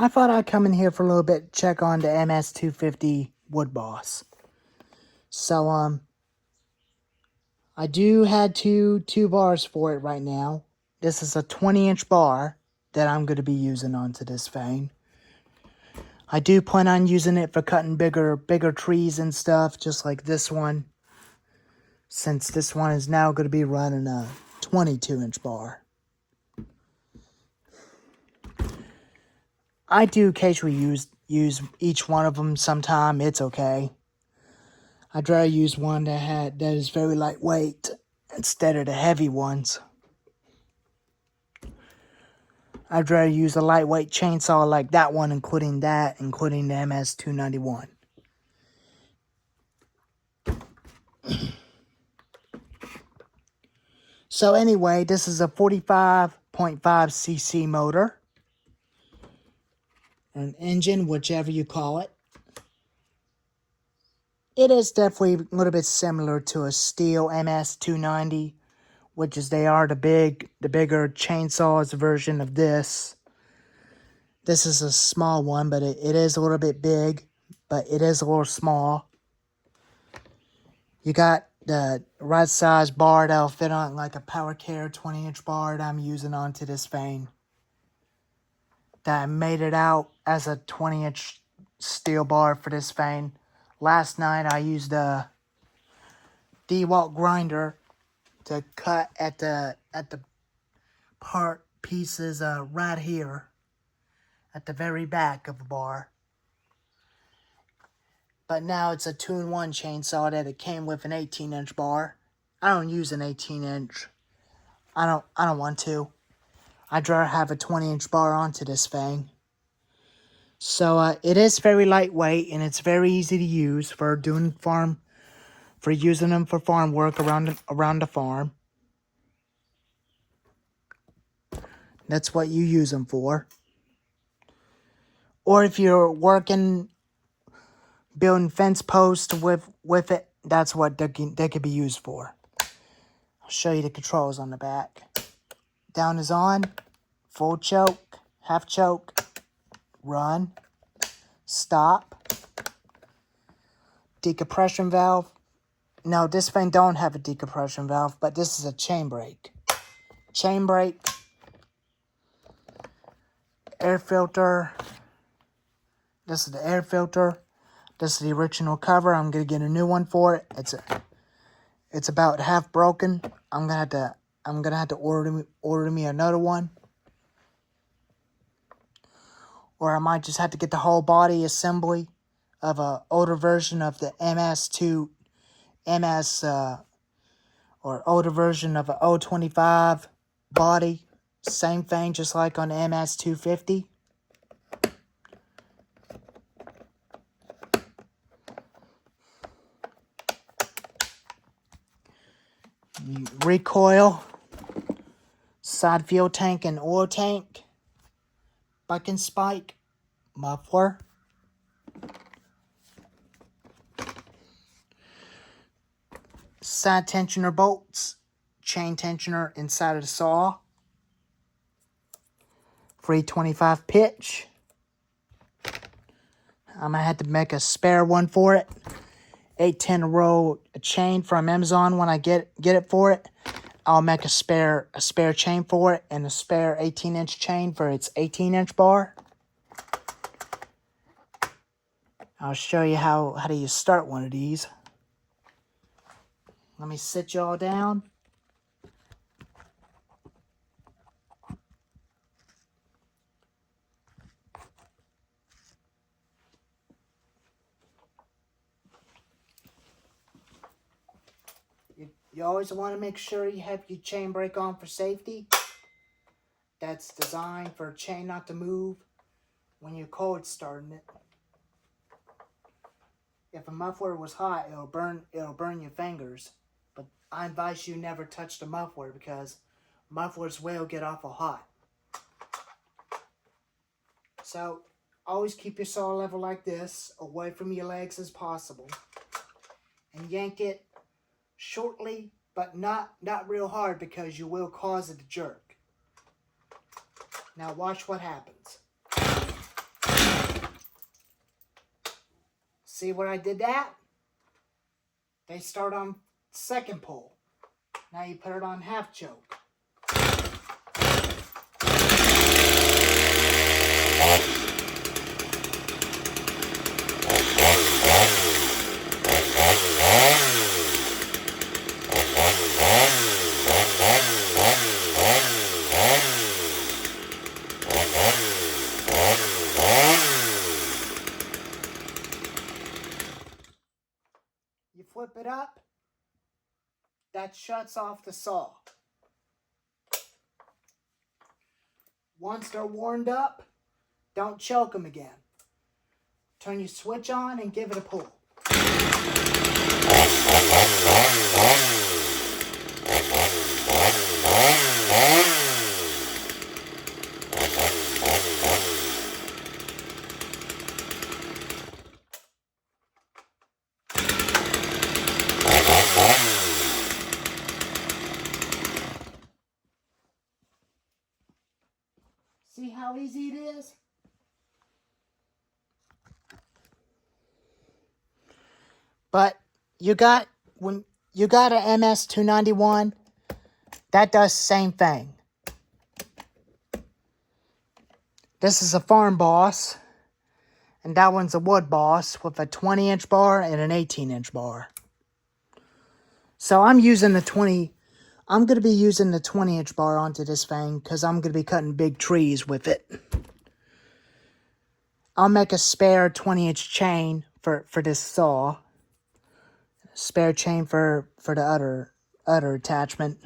I thought I'd come in here for a little bit, check on the ms250 wood boss. So, I do had two bars for it right now. This is a 20-inch bar that I'm going to be using onto this thing. I do plan on using it for cutting bigger trees and stuff, just like this one. Since this one is now going to be running a 22-inch bar. I do occasionally use each one of them sometime. It's okay. I'd rather use one that is very lightweight instead of the heavy ones. I'd rather use a lightweight chainsaw like that one, including the ms291. So anyway, this is a 45.5 cc motor. An engine, whichever you call it. It is definitely a little bit similar to a stihl ms290, which is the bigger chainsaws version of this. This is a small one, but it is a little bit big, but it is a little small. You got the right size bar that'll fit on like a Power Care 20-inch bar that I'm using onto this thing. That I made it out as a 20-inch steel bar for this thing. Last night I used a DeWalt grinder to cut at the part pieces right here at the very back of the bar. But now it's a 2-in-1 chainsaw that it came with an 18-inch bar. I don't use an 18-inch. I don't want to. I'd rather have a 20-inch bar onto this thing. So it is very lightweight and it's very easy to use for using them for farm work around the farm. That's what you use them for. Or if you're working, building fence posts with it, that's what they could be used for. I'll show you the controls on the back. Down is on, full choke, half choke, run, stop, decompression valve. No, this thing don't have a decompression valve, but this is a chain brake. Chain brake, air filter. This is the air filter. This is the original cover. I'm gonna get a new one for it. It's about half broken. I'm gonna have to order me another one. Or I might just have to get the whole body assembly of a older version of the MS or older version of a O35 body. Same thing, just like on the ms250. Recoil, side fuel tank and oil tank, bucking spike, muffler, side tensioner bolts, chain tensioner inside of the saw, 325 pitch. I'm gonna have to make a spare one for it. 810 roll chain from Amazon when I get it for it. I'll make a spare chain for it and a spare 18-inch chain for its 18-inch bar. I'll show you how do you start one of these. Let me sit y'all down. You always want to make sure you have your chain brake on for safety. That's designed for a chain not to move when you're cold starting it. If a muffler was hot, it'll burn your fingers. But I advise you never touch the muffler because mufflers will get awful hot. So always keep your saw level like this, away from your legs as possible. And yank it shortly, but not real hard because you will cause it to jerk. Now watch what happens. See where I did that? They start on second pull. Now you put it on half choke. You flip it up, that shuts off the saw. Once they're warmed up, don't choke them again. Turn your switch on and give it a pull. See how easy it is? But when you got an MS291, that does the same thing. This is a farm boss, and that one's a wood boss with a 20-inch bar and an 18-inch bar. So I'm going to be using the 20-inch bar onto this thing because I'm going to be cutting big trees with it. I'll make a spare 20-inch chain for this saw. Spare chain for the other attachment.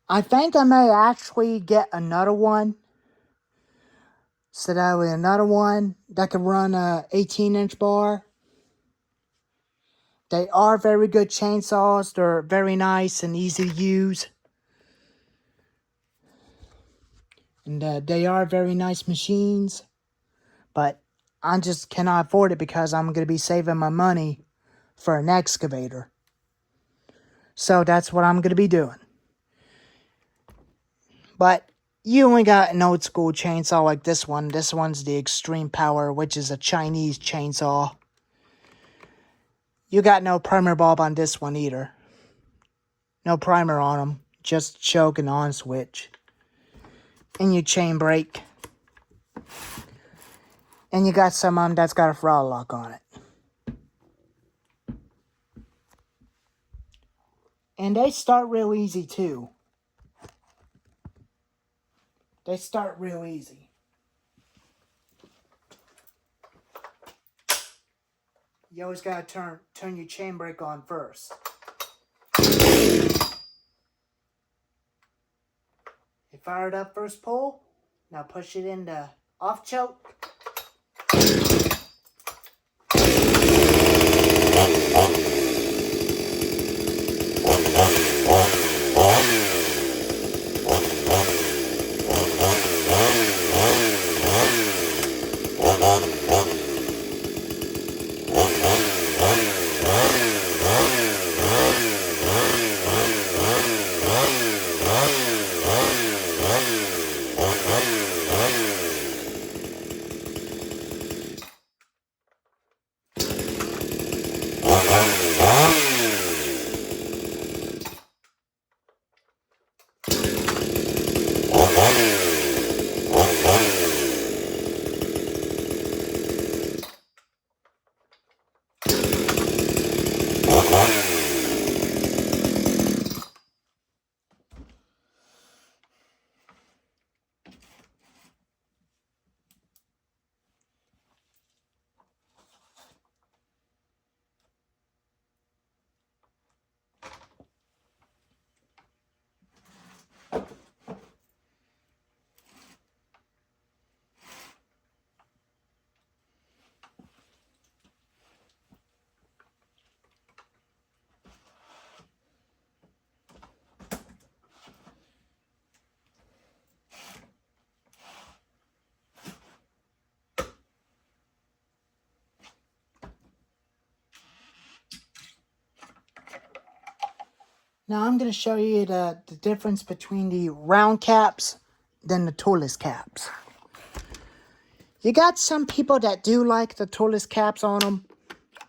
I think I may actually get another one. So that way another one that could run a 18-inch bar. They are very good chainsaws. They're very nice and easy to use. And they are very nice machines. But I just cannot afford it because I'm going to be saving my money for an excavator. So that's what I'm going to be doing. But you only got an old school chainsaw like this one. This one's the Extreme Power, which is a Chinese chainsaw. You got no primer bulb on this one either. No primer on them. Just choke and on switch. And your chain brake. And you got some of them that's got a throttle lock on it. And they start real easy too. They start real easy. You always gotta turn your chain brake on first. You fired up first pull. Now push it into off choke. Now I'm going to show you the difference between the round caps than the toolless caps. You got some people that do like the toolless caps on them,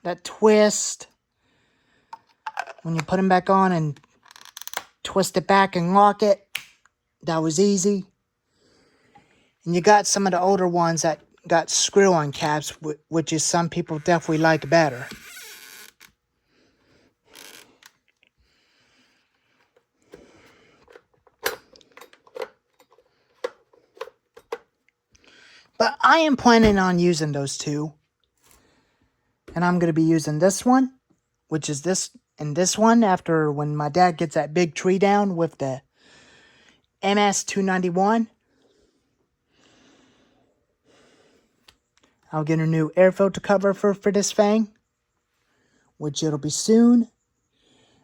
that twist. When you put them back on and twist it back and lock it, that was easy. And you got some of the older ones that got screw-on caps, which is some people definitely like better. But I am planning on using those two. And I'm going to be using this one, which is this, and this one after when my dad gets that big tree down with the ms291. I'll get a new air filter cover for this thing, which it'll be soon.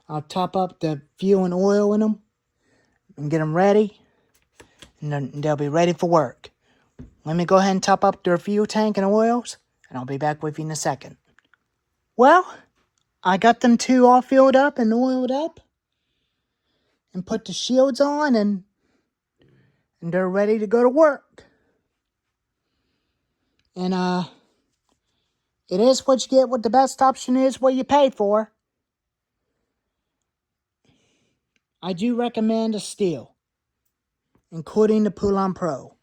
I'll top up the fuel and oil in them and get them ready, and then they'll be ready for work. Let me go ahead and top up their fuel tank and oils, and I'll be back with you in a second. Well, I got them two all filled up and oiled up, and put the shields on, and they're ready to go to work. And it is what you get. What the best option is, what you pay for. I do recommend a stihl, including the Poulan Pro.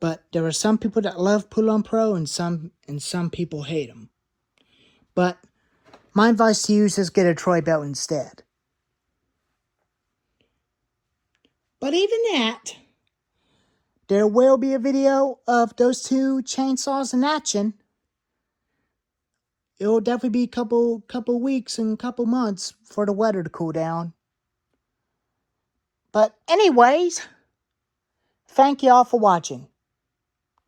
But there are some people that love Poulan Pro and some people hate them. But my advice to you is just get a Troy belt instead. But even that, there will be a video of those two chainsaws in action. It will definitely be a couple weeks and couple months for the weather to cool down. But anyways, thank you all for watching.